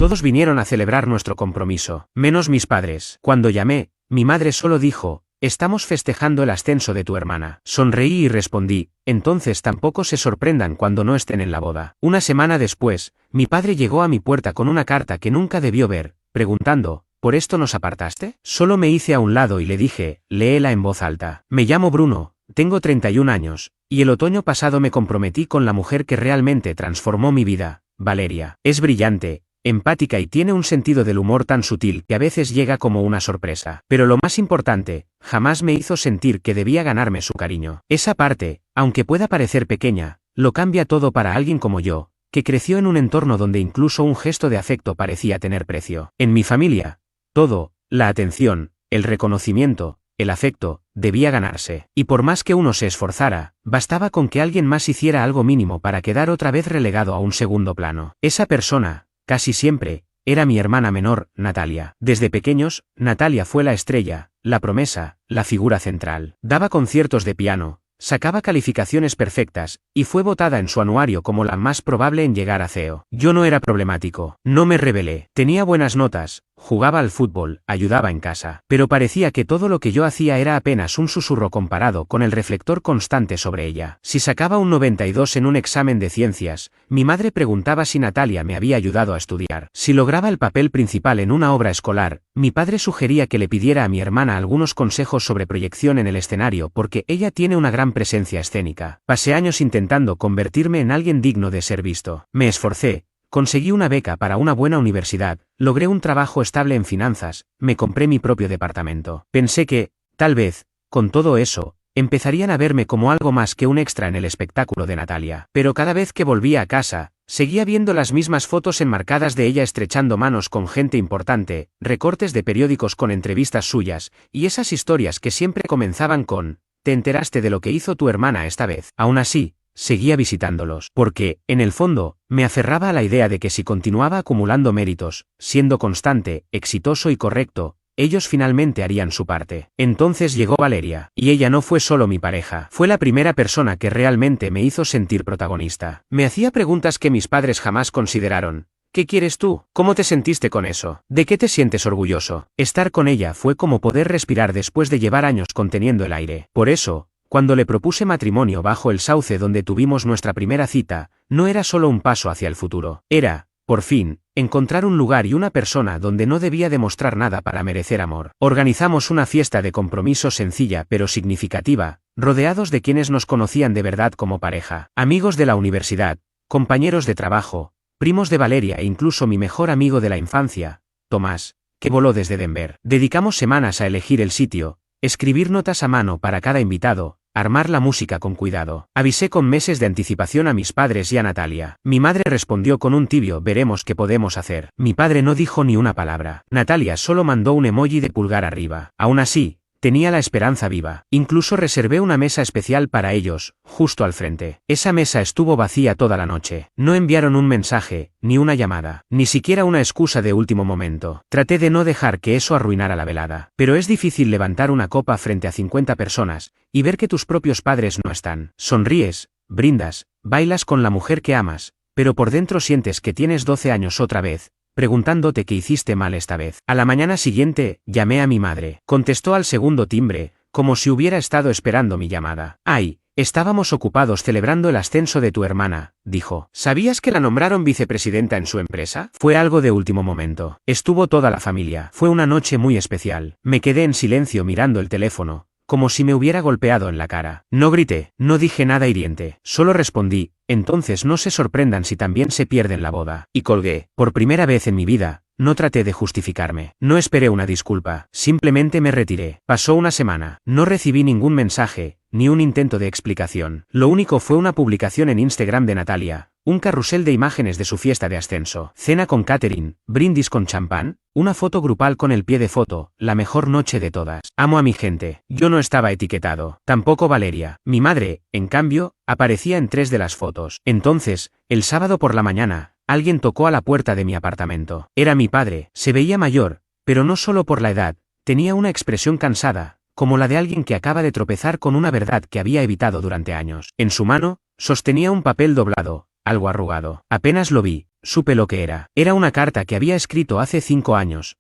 Todos vinieron a celebrar nuestro compromiso, menos mis padres. Cuando llamé, mi madre solo dijo: «Estamos festejando el ascenso de tu hermana». Sonreí y respondí: «Entonces tampoco se sorprendan cuando no estén en la boda». Una semana después, mi padre llegó a mi puerta con una carta que nunca debió ver, preguntando: «¿Por esto nos apartaste?». Solo me hice a un lado y le dije: «Léela en voz alta. Me llamo Bruno, tengo 31 años, y el otoño pasado me comprometí con la mujer que realmente transformó mi vida, Valeria. Es brillante, empática y tiene un sentido del humor tan sutil que a veces llega como una sorpresa. Pero lo más importante, jamás me hizo sentir que debía ganarme su cariño. Esa parte, aunque pueda parecer pequeña, lo cambia todo para alguien como yo, que creció en un entorno donde incluso un gesto de afecto parecía tener precio. En mi familia, todo, la atención, el reconocimiento, el afecto, debía ganarse. Y por más que uno se esforzara, bastaba con que alguien más hiciera algo mínimo para quedar otra vez relegado a un segundo plano. Esa persona, casi siempre, era mi hermana menor, Natalia. Desde pequeños, Natalia fue la estrella, la promesa, la figura central. Daba conciertos de piano, sacaba calificaciones perfectas, y fue votada en su anuario como la más probable en llegar a CEO. Yo no era problemático, no me rebelé, tenía buenas notas, jugaba al fútbol, ayudaba en casa, pero parecía que todo lo que yo hacía era apenas un susurro comparado con el reflector constante sobre ella. Si sacaba un 92 en un examen de ciencias, mi madre preguntaba si Natalia me había ayudado a estudiar. Si lograba el papel principal en una obra escolar, mi padre sugería que le pidiera a mi hermana algunos consejos sobre proyección en el escenario porque ella tiene una gran presencia escénica. Pasé años intentando convertirme en alguien digno de ser visto. Me esforcé. Conseguí una beca para una buena universidad, logré un trabajo estable en finanzas, me compré mi propio departamento. Pensé que, tal vez, con todo eso, empezarían a verme como algo más que un extra en el espectáculo de Natalia. Pero cada vez que volvía a casa, seguía viendo las mismas fotos enmarcadas de ella estrechando manos con gente importante, recortes de periódicos con entrevistas suyas, y esas historias que siempre comenzaban con: «¿Te enteraste de lo que hizo tu hermana esta vez?». Aún así, seguía visitándolos, porque, en el fondo, me aferraba a la idea de que si continuaba acumulando méritos, siendo constante, exitoso y correcto, ellos finalmente harían su parte. Entonces llegó Valeria, y ella no fue solo mi pareja, fue la primera persona que realmente me hizo sentir protagonista. Me hacía preguntas que mis padres jamás consideraron. ¿Qué quieres tú? ¿Cómo te sentiste con eso? ¿De qué te sientes orgulloso? Estar con ella fue como poder respirar después de llevar años conteniendo el aire. Por eso, cuando le propuse matrimonio bajo el sauce donde tuvimos nuestra primera cita, no era solo un paso hacia el futuro. Era, por fin, encontrar un lugar y una persona donde no debía demostrar nada para merecer amor. Organizamos una fiesta de compromiso sencilla pero significativa, rodeados de quienes nos conocían de verdad como pareja. Amigos de la universidad, compañeros de trabajo, primos de Valeria e incluso mi mejor amigo de la infancia, Tomás, que voló desde Denver. Dedicamos semanas a elegir el sitio, escribir notas a mano para cada invitado, armar la música con cuidado. Avisé con meses de anticipación a mis padres y a Natalia. Mi madre respondió con un tibio «veremos qué podemos hacer». Mi padre no dijo ni una palabra. Natalia solo mandó un emoji de pulgar arriba. Aún así, tenía la esperanza viva. Incluso reservé una mesa especial para ellos, justo al frente. Esa mesa estuvo vacía toda la noche. No enviaron un mensaje, ni una llamada, ni siquiera una excusa de último momento. Traté de no dejar que eso arruinara la velada. Pero es difícil levantar una copa frente a 50 personas, y ver que tus propios padres no están. Sonríes, brindas, bailas con la mujer que amas, pero por dentro sientes que tienes 12 años otra vez, preguntándote qué hiciste mal esta vez. A la mañana siguiente, llamé a mi madre. Contestó al segundo timbre, como si hubiera estado esperando mi llamada. «Ay, estábamos ocupados celebrando el ascenso de tu hermana», dijo. «¿Sabías que la nombraron vicepresidenta en su empresa?». Fue algo de último momento. Estuvo toda la familia. Fue una noche muy especial. Me quedé en silencio mirando el teléfono, como si me hubiera golpeado en la cara. No grité, no dije nada hiriente, solo respondí: «Entonces no se sorprendan si también se pierden la boda». Y colgué. Por primera vez en mi vida, no traté de justificarme. No esperé una disculpa, simplemente me retiré. Pasó una semana. No recibí ningún mensaje, ni un intento de explicación. Lo único fue una publicación en Instagram de Natalia, un carrusel de imágenes de su fiesta de ascenso, cena con catering, brindis con champán, una foto grupal con el pie de foto, la mejor noche de todas. Amo a mi gente. Yo no estaba etiquetado, tampoco Valeria. Mi madre, en cambio, aparecía en 3 de las fotos. Entonces, el sábado por la mañana, alguien tocó a la puerta de mi apartamento. Era mi padre. Se veía mayor, pero no solo por la edad, tenía una expresión cansada, como la de alguien que acaba de tropezar con una verdad que había evitado durante años. En su mano, sostenía un papel doblado, algo arrugado. Apenas lo vi, supe lo que era. Era una carta que había escrito hace 5 años,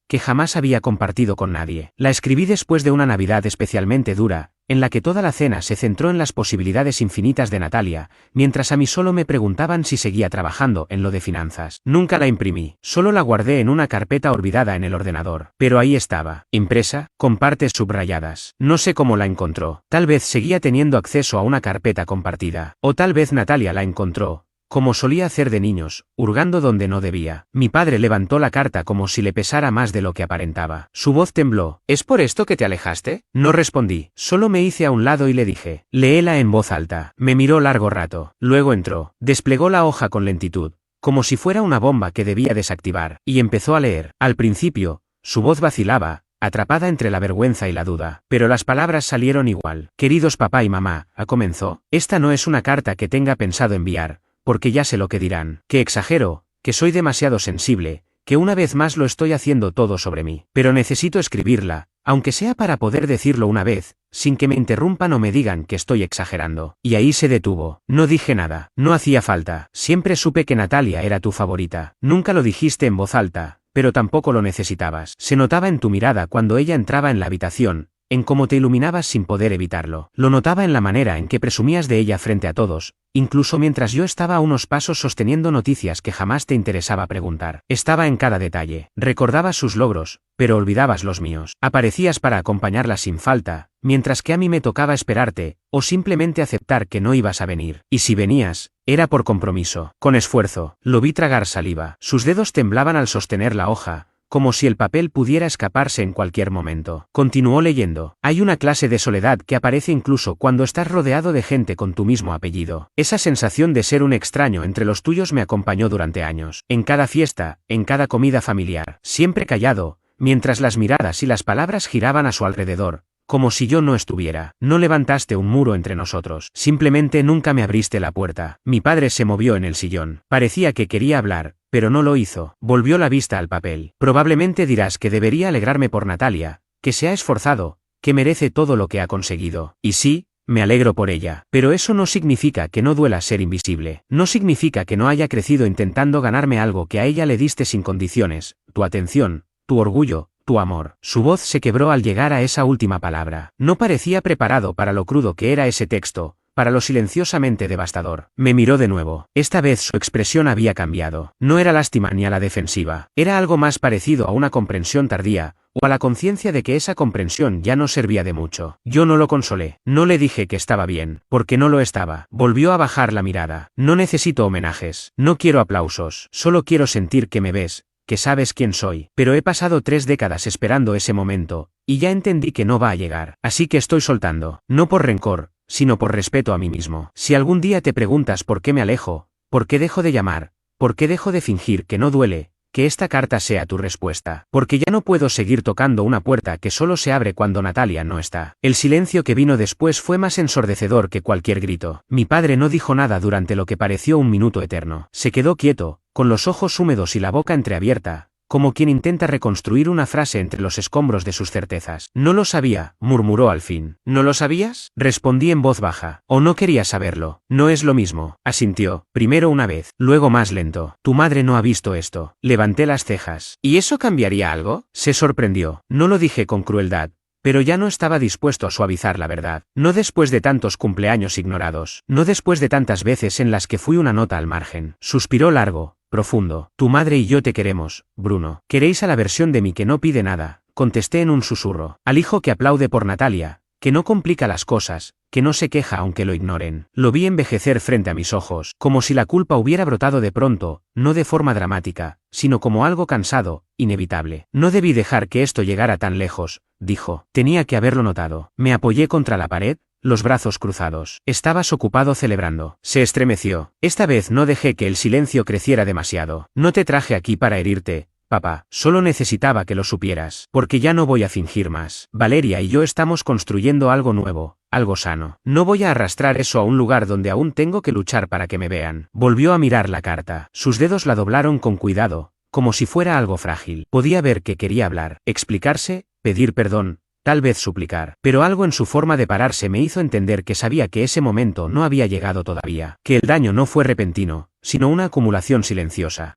que jamás había compartido con nadie. La escribí después de una Navidad especialmente dura, en la que toda la cena se centró en las posibilidades infinitas de Natalia, mientras a mí solo me preguntaban si seguía trabajando en lo de finanzas. Nunca la imprimí, solo la guardé en una carpeta olvidada en el ordenador. Pero ahí estaba, impresa, con partes subrayadas. No sé cómo la encontró. Tal vez seguía teniendo acceso a una carpeta compartida. O tal vez Natalia la encontró, como solía hacer de niños, hurgando donde no debía. Mi padre levantó la carta como si le pesara más de lo que aparentaba. Su voz tembló. ¿Es por esto que te alejaste? No respondí, solo me hice a un lado y le dije, léela en voz alta. Me miró largo rato, luego entró, desplegó la hoja con lentitud, como si fuera una bomba que debía desactivar, y empezó a leer. Al principio, su voz vacilaba, atrapada entre la vergüenza y la duda, pero las palabras salieron igual. Queridos papá y mamá, comenzó, esta no es una carta que tenga pensado enviar, porque ya sé lo que dirán, que exagero, que soy demasiado sensible, que una vez más lo estoy haciendo todo sobre mí. Pero necesito escribirla, aunque sea para poder decirlo una vez, sin que me interrumpan o me digan que estoy exagerando. Y ahí se detuvo. No dije nada, no hacía falta. Siempre supe que Natalia era tu favorita. Nunca lo dijiste en voz alta, pero tampoco lo necesitabas. Se notaba en tu mirada cuando ella entraba en la habitación, en cómo te iluminabas sin poder evitarlo. Lo notaba en la manera en que presumías de ella frente a todos, incluso mientras yo estaba a unos pasos sosteniendo noticias que jamás te interesaba preguntar. Estaba en cada detalle. Recordabas sus logros, pero olvidabas los míos. Aparecías para acompañarla sin falta, mientras que a mí me tocaba esperarte, o simplemente aceptar que no ibas a venir. Y si venías, era por compromiso. Con esfuerzo, lo vi tragar saliva. Sus dedos temblaban al sostener la hoja, como si el papel pudiera escaparse en cualquier momento. Continuó leyendo. Hay una clase de soledad que aparece incluso cuando estás rodeado de gente con tu mismo apellido. Esa sensación de ser un extraño entre los tuyos me acompañó durante años. En cada fiesta, en cada comida familiar, siempre callado, mientras las miradas y las palabras giraban a su alrededor, como si yo no estuviera. No levantaste un muro entre nosotros. Simplemente nunca me abriste la puerta. Mi padre se movió en el sillón. Parecía que quería hablar, pero no lo hizo. Volvió la vista al papel. Probablemente dirás que debería alegrarme por Natalia, que se ha esforzado, que merece todo lo que ha conseguido. Y sí, me alegro por ella. Pero eso no significa que no duela ser invisible. No significa que no haya crecido intentando ganarme algo que a ella le diste sin condiciones, tu atención, tu orgullo, tu amor. Su voz se quebró al llegar a esa última palabra. No parecía preparado para lo crudo que era ese texto, para lo silenciosamente devastador. Me miró de nuevo. Esta vez su expresión había cambiado. No era lástima ni a la defensiva. Era algo más parecido a una comprensión tardía, o a la conciencia de que esa comprensión ya no servía de mucho. Yo no lo consolé. No le dije que estaba bien, porque no lo estaba. Volvió a bajar la mirada. No necesito homenajes. No quiero aplausos. Solo quiero sentir que me ves, que sabes quién soy. Pero he pasado 3 décadas esperando ese momento, y ya entendí que no va a llegar. Así que estoy soltando. No por rencor, sino por respeto a mí mismo. Si algún día te preguntas por qué me alejo, por qué dejo de llamar, por qué dejo de fingir que no duele, que esta carta sea tu respuesta. Porque ya no puedo seguir tocando una puerta que solo se abre cuando Natalia no está. El silencio que vino después fue más ensordecedor que cualquier grito. Mi padre no dijo nada durante lo que pareció un minuto eterno. Se quedó quieto, con los ojos húmedos y la boca entreabierta, como quien intenta reconstruir una frase entre los escombros de sus certezas. No lo sabía, murmuró al fin. ¿No lo sabías? Respondí en voz baja. ¿O no querías saberlo? No es lo mismo, asintió, primero una vez, luego más lento. Tu madre no ha visto esto. Levanté las cejas. ¿Y eso cambiaría algo? Se sorprendió. No lo dije con crueldad, pero ya no estaba dispuesto a suavizar la verdad. No después de tantos cumpleaños ignorados. No después de tantas veces en las que fui una nota al margen. Suspiró largo, profundo. Tu madre y yo te queremos, Bruno. Queréis a la versión de mí que no pide nada, contesté en un susurro. Al hijo que aplaude por Natalia, que no complica las cosas, que no se queja aunque lo ignoren. Lo vi envejecer frente a mis ojos, como si la culpa hubiera brotado de pronto, no de forma dramática, sino como algo cansado, inevitable. No debí dejar que esto llegara tan lejos, dijo. Tenía que haberlo notado. Me apoyé contra la pared, los brazos cruzados. Estabas ocupado celebrando. Se estremeció. Esta vez no dejé que el silencio creciera demasiado. No te traje aquí para herirte, papá. Solo necesitaba que lo supieras. Porque ya no voy a fingir más. Valeria y yo estamos construyendo algo nuevo, algo sano. No voy a arrastrar eso a un lugar donde aún tengo que luchar para que me vean. Volvió a mirar la carta. Sus dedos la doblaron con cuidado, como si fuera algo frágil. Podía ver que quería hablar, explicarse, pedir perdón. tal vez suplicar. Pero algo en su forma de pararse me hizo entender que sabía que ese momento no había llegado todavía, que el daño no fue repentino, sino una acumulación silenciosa.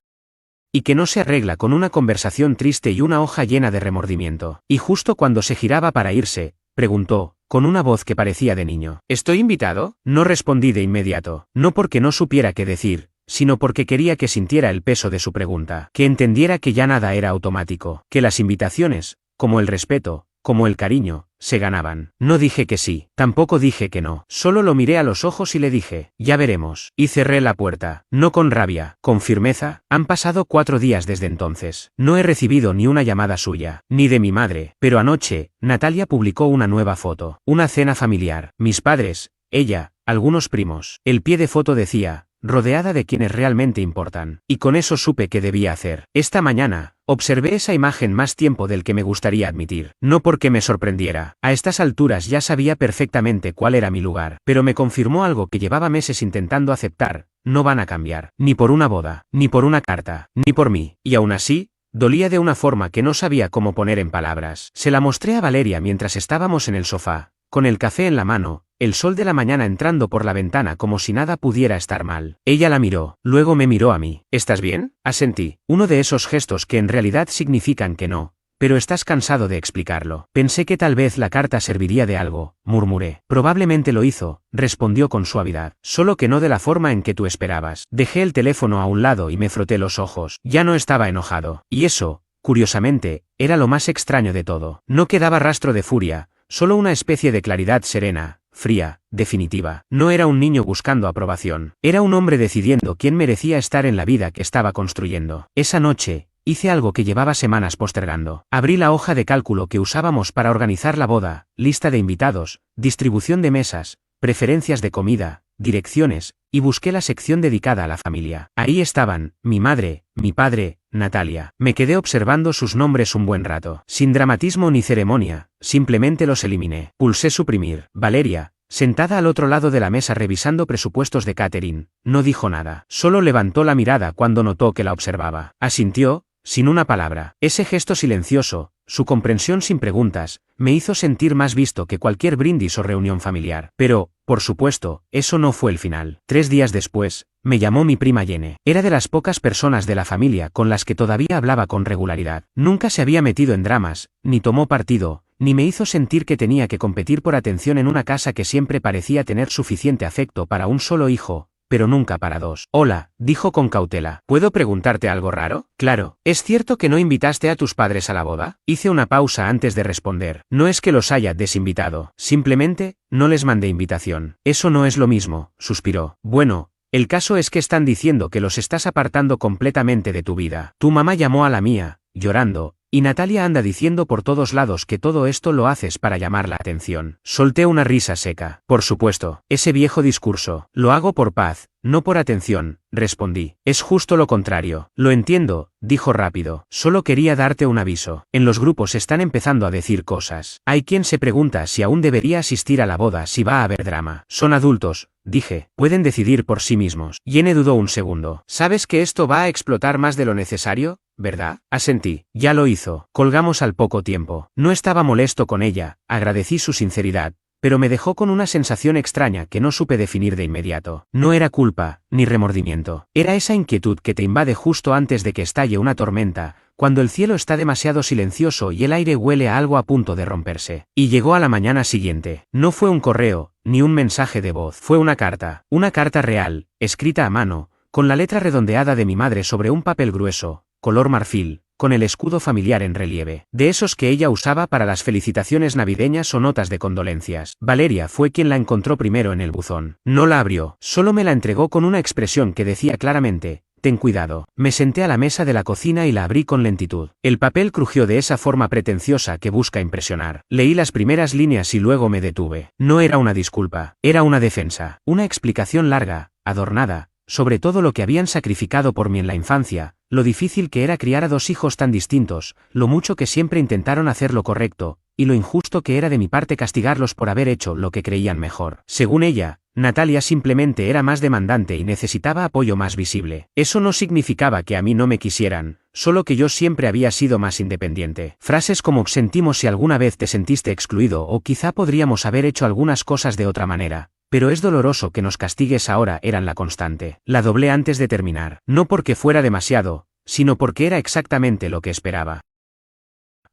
Y que no se arregla con una conversación triste y una hoja llena de remordimiento. Y justo cuando se giraba para irse, preguntó, con una voz que parecía de niño. ¿Estoy invitado? No respondí de inmediato, no porque no supiera qué decir, sino porque quería que sintiera el peso de su pregunta, que entendiera que ya nada era automático, que las invitaciones, como el respeto, como el cariño, se ganaban. No dije que sí, tampoco dije que no, solo lo miré a los ojos y le dije, ya veremos, y cerré la puerta, no con rabia, con firmeza. Han pasado 4 días desde entonces. No he recibido ni una llamada suya, ni de mi madre, pero anoche, Natalia publicó una nueva foto, una cena familiar, mis padres, ella, algunos primos. El pie de foto decía, rodeada de quienes realmente importan. Y con eso supe qué debía hacer. Esta mañana, observé esa imagen más tiempo del que me gustaría admitir. No porque me sorprendiera. A estas alturas ya sabía perfectamente cuál era mi lugar. Pero me confirmó algo que llevaba meses intentando aceptar. No van a cambiar. Ni por una boda, ni por una carta, ni por mí. Y aún así, dolía de una forma que no sabía cómo poner en palabras. Se la mostré a Valeria mientras estábamos en el sofá, con el café en la mano, el sol de la mañana entrando por la ventana como si nada pudiera estar mal. Ella la miró, luego me miró a mí. ¿Estás bien? Asentí. Uno de esos gestos que en realidad significan que no, pero estás cansado de explicarlo. Pensé que tal vez la carta serviría de algo, murmuré. Probablemente lo hizo, respondió con suavidad, solo que no de la forma en que tú esperabas. Dejé el teléfono a un lado y me froté los ojos. Ya no estaba enojado. Y eso, curiosamente, era lo más extraño de todo. No quedaba rastro de furia, solo una especie de claridad serena, fría, definitiva. No era un niño buscando aprobación. Era un hombre decidiendo quién merecía estar en la vida que estaba construyendo. Esa noche, hice algo que llevaba semanas postergando. Abrí la hoja de cálculo que usábamos para organizar la boda, lista de invitados, distribución de mesas, preferencias de comida, direcciones, y busqué la sección dedicada a la familia. Ahí estaban, mi madre, mi padre, Natalia. Me quedé observando sus nombres un buen rato. Sin dramatismo ni ceremonia, simplemente los eliminé. Pulsé suprimir. Valeria, sentada al otro lado de la mesa revisando presupuestos de catering, no dijo nada. Solo levantó la mirada cuando notó que la observaba. Asintió, sin una palabra. Ese gesto silencioso, su comprensión sin preguntas, me hizo sentir más visto que cualquier brindis o reunión familiar. Pero, por supuesto, eso no fue el final. 3 días después, me llamó mi prima Yene. Era de las pocas personas de la familia con las que todavía hablaba con regularidad. Nunca se había metido en dramas, ni tomó partido, ni me hizo sentir que tenía que competir por atención en una casa que siempre parecía tener suficiente afecto para un solo hijo, pero nunca para 2. Hola, dijo con cautela. ¿Puedo preguntarte algo raro? Claro. ¿Es cierto que no invitaste a tus padres a la boda? Hice una pausa antes de responder. No es que los haya desinvitado. Simplemente, no les mandé invitación. Eso no es lo mismo, suspiró. Bueno, el caso es que están diciendo que los estás apartando completamente de tu vida. Tu mamá llamó a la mía, llorando, y Natalia anda diciendo por todos lados que todo esto lo haces para llamar la atención. Solté una risa seca. Por supuesto, ese viejo discurso. Lo hago por paz, no por atención, respondí. Es justo lo contrario. Lo entiendo, dijo rápido. Solo quería darte un aviso. En los grupos están empezando a decir cosas. Hay quien se pregunta si aún debería asistir a la boda si va a haber drama. Son adultos, dije. Pueden decidir por sí mismos. Yene dudó un segundo. ¿Sabes que esto va a explotar más de lo necesario? ¿Verdad? Asentí. Ya lo hizo. Colgamos al poco tiempo. No estaba molesto con ella, agradecí su sinceridad, pero me dejó con una sensación extraña que no supe definir de inmediato. No era culpa, ni remordimiento. Era esa inquietud que te invade justo antes de que estalle una tormenta, cuando el cielo está demasiado silencioso y el aire huele a algo a punto de romperse. Y llegó a la mañana siguiente. No fue un correo, ni un mensaje de voz. Fue una carta real, escrita a mano, con la letra redondeada de mi madre sobre un papel grueso, color marfil, con el escudo familiar en relieve, de esos que ella usaba para las felicitaciones navideñas o notas de condolencias. Valeria fue quien la encontró primero en el buzón. No la abrió, solo me la entregó con una expresión que decía claramente, ten cuidado. Me senté a la mesa de la cocina y la abrí con lentitud. El papel crujió de esa forma pretenciosa que busca impresionar. Leí las primeras líneas y luego me detuve. No era una disculpa, era una defensa, una explicación larga, adornada, sobre todo lo que habían sacrificado por mí en la infancia, lo difícil que era criar a 2 hijos tan distintos, lo mucho que siempre intentaron hacer lo correcto, y lo injusto que era de mi parte castigarlos por haber hecho lo que creían mejor. Según ella, Natalia simplemente era más demandante y necesitaba apoyo más visible. Eso no significaba que a mí no me quisieran, solo que yo siempre había sido más independiente. Frases como sentimos si alguna vez te sentiste excluido o quizá podríamos haber hecho algunas cosas de otra manera, pero es doloroso que nos castigues ahora eran la constante. La doblé antes de terminar, no porque fuera demasiado, sino porque era exactamente lo que esperaba.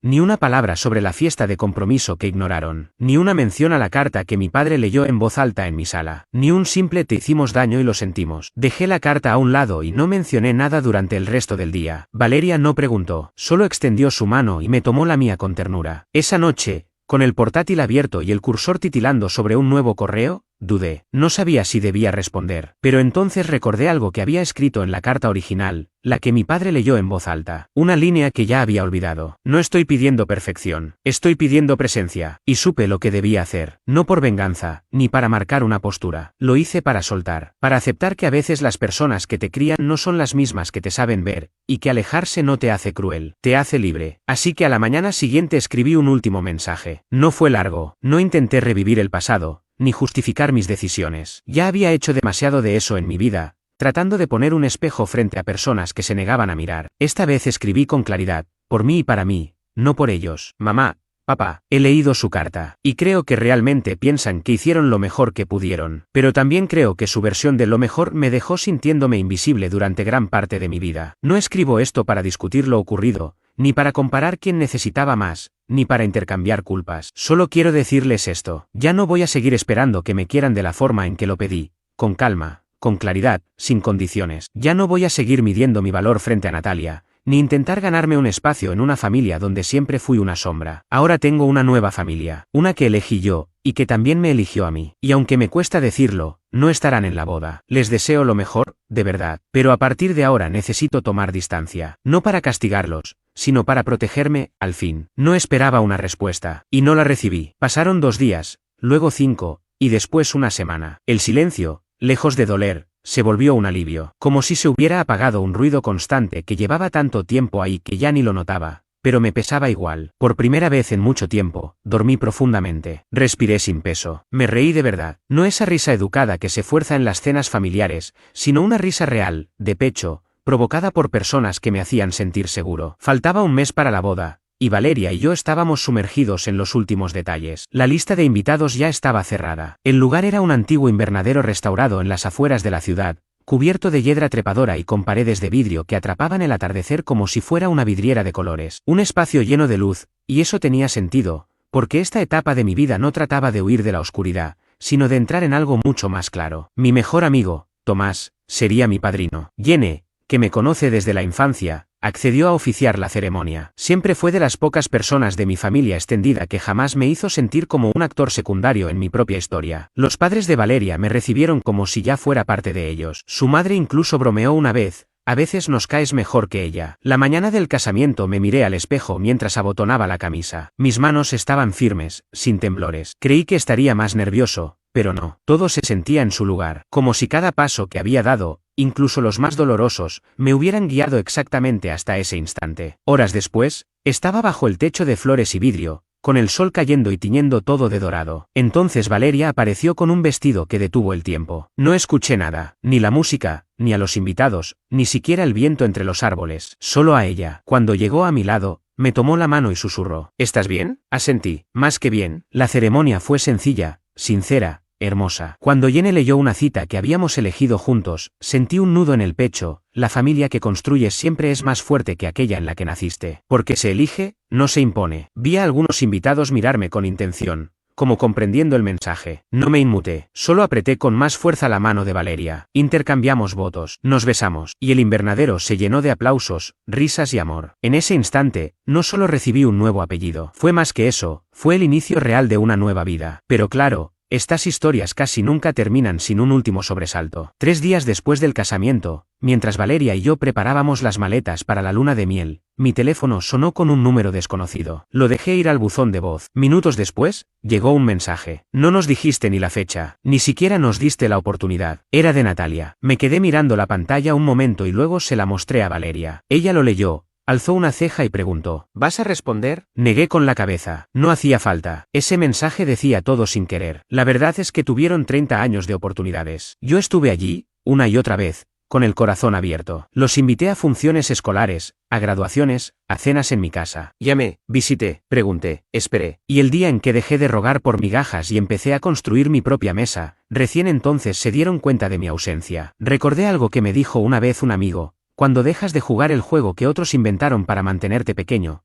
Ni una palabra sobre la fiesta de compromiso que ignoraron, ni una mención a la carta que mi padre leyó en voz alta en mi sala, ni un simple te hicimos daño y lo sentimos. Dejé la carta a un lado y no mencioné nada durante el resto del día. Valeria no preguntó, solo extendió su mano y me tomó la mía con ternura. Esa noche, con el portátil abierto y el cursor titilando sobre un nuevo correo, dudé. No sabía si debía responder, pero entonces recordé algo que había escrito en la carta original, la que mi padre leyó en voz alta. Una línea que ya había olvidado. No estoy pidiendo perfección, estoy pidiendo presencia. Y supe lo que debía hacer, no por venganza, ni para marcar una postura. Lo hice para soltar, para aceptar que a veces las personas que te crían no son las mismas que te saben ver, y que alejarse no te hace cruel, te hace libre. Así que a la mañana siguiente escribí un último mensaje. No fue largo, no intenté revivir el pasado, ni justificar mis decisiones. Ya había hecho demasiado de eso en mi vida, tratando de poner un espejo frente a personas que se negaban a mirar. Esta vez escribí con claridad, por mí y para mí, no por ellos. Mamá, papá, he leído su carta, y creo que realmente piensan que hicieron lo mejor que pudieron, pero también creo que su versión de lo mejor me dejó sintiéndome invisible durante gran parte de mi vida. No escribo esto para discutir lo ocurrido, ni para comparar quién necesitaba más, ni para intercambiar culpas. Solo quiero decirles esto, ya no voy a seguir esperando que me quieran de la forma en que lo pedí, con calma, con claridad, sin condiciones. Ya no voy a seguir midiendo mi valor frente a Natalia, ni intentar ganarme un espacio en una familia donde siempre fui una sombra. Ahora tengo una nueva familia, una que elegí yo, y que también me eligió a mí. Y aunque me cuesta decirlo, no estarán en la boda. Les deseo lo mejor, de verdad, pero a partir de ahora necesito tomar distancia, no para castigarlos, sino para protegerme, al fin. No esperaba una respuesta, y no la recibí. Pasaron 2 días, luego 5, y después una semana. El silencio, lejos de doler, se volvió un alivio, como si se hubiera apagado un ruido constante que llevaba tanto tiempo ahí que ya ni lo notaba, pero me pesaba igual. Por primera vez en mucho tiempo, dormí profundamente, respiré sin peso, me reí de verdad, no esa risa educada que se fuerza en las cenas familiares, sino una risa real, de pecho, provocada por personas que me hacían sentir seguro. Faltaba un mes para la boda, y Valeria y yo estábamos sumergidos en los últimos detalles. La lista de invitados ya estaba cerrada. El lugar era un antiguo invernadero restaurado en las afueras de la ciudad, cubierto de hiedra trepadora y con paredes de vidrio que atrapaban el atardecer como si fuera una vidriera de colores. Un espacio lleno de luz, y eso tenía sentido, porque esta etapa de mi vida no trataba de huir de la oscuridad, sino de entrar en algo mucho más claro. Mi mejor amigo, Tomás, sería mi padrino. Jenny, que me conoce desde la infancia, accedió a oficiar la ceremonia. Siempre fue de las pocas personas de mi familia extendida que jamás me hizo sentir como un actor secundario en mi propia historia. Los padres de Valeria me recibieron como si ya fuera parte de ellos. Su madre incluso bromeó una vez, a veces nos caes mejor que ella. La mañana del casamiento me miré al espejo mientras abotonaba la camisa. Mis manos estaban firmes, sin temblores. Creí que estaría más nervioso, pero no. Todo se sentía en su lugar, como si cada paso que había dado, incluso los más dolorosos, me hubieran guiado exactamente hasta ese instante. Horas después, estaba bajo el techo de flores y vidrio, con el sol cayendo y tiñendo todo de dorado. Entonces Valeria apareció con un vestido que detuvo el tiempo. No escuché nada, ni la música, ni a los invitados, ni siquiera el viento entre los árboles, solo a ella. Cuando llegó a mi lado, me tomó la mano y susurró, ¿estás bien? Asentí, más que bien. La ceremonia fue sencilla, sincera, hermosa. Cuando Jenny leyó una cita que habíamos elegido juntos, sentí un nudo en el pecho. La familia que construyes siempre es más fuerte que aquella en la que naciste. Porque se elige, no se impone. Vi a algunos invitados mirarme con intención, como comprendiendo el mensaje. No me inmuté, solo apreté con más fuerza la mano de Valeria. Intercambiamos votos, nos besamos, y el invernadero se llenó de aplausos, risas y amor. En ese instante, no solo recibí un nuevo apellido, fue más que eso, fue el inicio real de una nueva vida. Pero claro, estas historias casi nunca terminan sin un último sobresalto. 3 días después del casamiento, mientras Valeria y yo preparábamos las maletas para la luna de miel, mi teléfono sonó con un número desconocido. Lo dejé ir al buzón de voz. Minutos después, llegó un mensaje. No nos dijiste ni la fecha, ni siquiera nos diste la oportunidad. Era de Natalia. Me quedé mirando la pantalla un momento y luego se la mostré a Valeria. Ella lo leyó, Alzó una ceja y preguntó, ¿vas a responder? Negué con la cabeza. No hacía falta. Ese mensaje decía todo sin querer. La verdad es que tuvieron 30 años de oportunidades. Yo estuve allí, una y otra vez, con el corazón abierto. Los invité a funciones escolares, a graduaciones, a cenas en mi casa. Llamé, visité, pregunté, esperé. Y el día en que dejé de rogar por migajas y empecé a construir mi propia mesa, recién entonces se dieron cuenta de mi ausencia. Recordé algo que me dijo una vez un amigo: cuando dejas de jugar el juego que otros inventaron para mantenerte pequeño,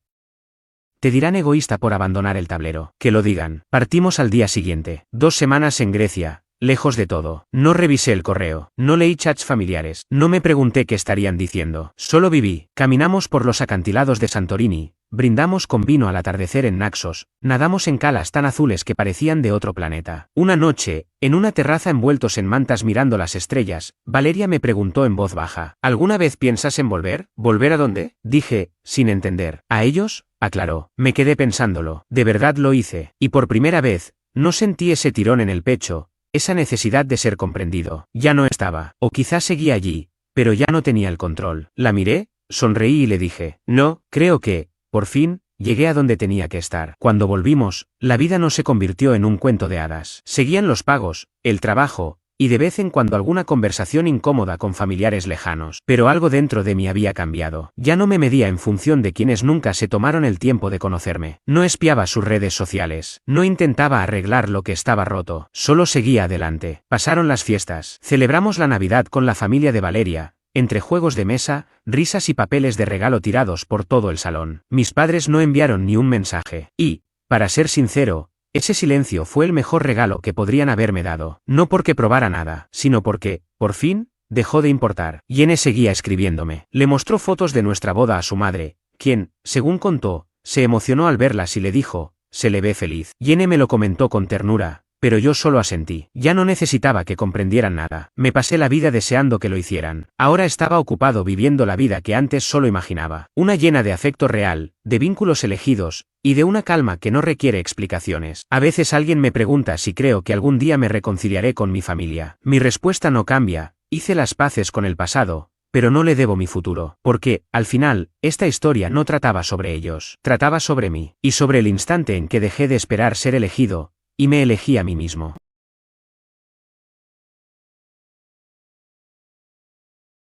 te dirán egoísta por abandonar el tablero. Que lo digan. Partimos al día siguiente. 2 semanas en Grecia. Lejos de todo. No revisé el correo. No leí chats familiares. No me pregunté qué estarían diciendo. Solo viví. Caminamos por los acantilados de Santorini. Brindamos con vino al atardecer en Naxos. Nadamos en calas tan azules que parecían de otro planeta. Una noche, en una terraza envueltos en mantas mirando las estrellas, Valeria me preguntó en voz baja: ¿alguna vez piensas en volver? ¿Volver a dónde? Dije, sin entender. ¿A ellos? Aclaró. Me quedé pensándolo. De verdad lo hice. Y por primera vez, no sentí ese tirón en el pecho, esa necesidad de ser comprendido. Ya no estaba. O quizás seguía allí, pero ya no tenía el control. La miré, sonreí y le dije: no, creo que, por fin, llegué a donde tenía que estar. Cuando volvimos, la vida no se convirtió en un cuento de hadas. Seguían los pagos, el trabajo, y de vez en cuando alguna conversación incómoda con familiares lejanos. Pero algo dentro de mí había cambiado. Ya no me medía en función de quienes nunca se tomaron el tiempo de conocerme. No espiaba sus redes sociales. No intentaba arreglar lo que estaba roto. Solo seguía adelante. Pasaron las fiestas. Celebramos la Navidad con la familia de Valeria, entre juegos de mesa, risas y papeles de regalo tirados por todo el salón. Mis padres no enviaron ni un mensaje. Y, para ser sincero, ese silencio fue el mejor regalo que podrían haberme dado. No porque probara nada, sino porque, por fin, dejó de importar. Yene seguía escribiéndome. Le mostró fotos de nuestra boda a su madre, quien, según contó, se emocionó al verlas y le dijo: se le ve feliz. Yene me lo comentó con ternura, pero yo solo asentí. Ya no necesitaba que comprendieran nada. Me pasé la vida deseando que lo hicieran. Ahora estaba ocupado viviendo la vida que antes solo imaginaba. Una llena de afecto real, de vínculos elegidos, y de una calma que no requiere explicaciones. A veces alguien me pregunta si creo que algún día me reconciliaré con mi familia. Mi respuesta no cambia: hice las paces con el pasado, pero no le debo mi futuro. Porque, al final, esta historia no trataba sobre ellos. Trataba sobre mí. Y sobre el instante en que dejé de esperar ser elegido, y me elegí a mí mismo.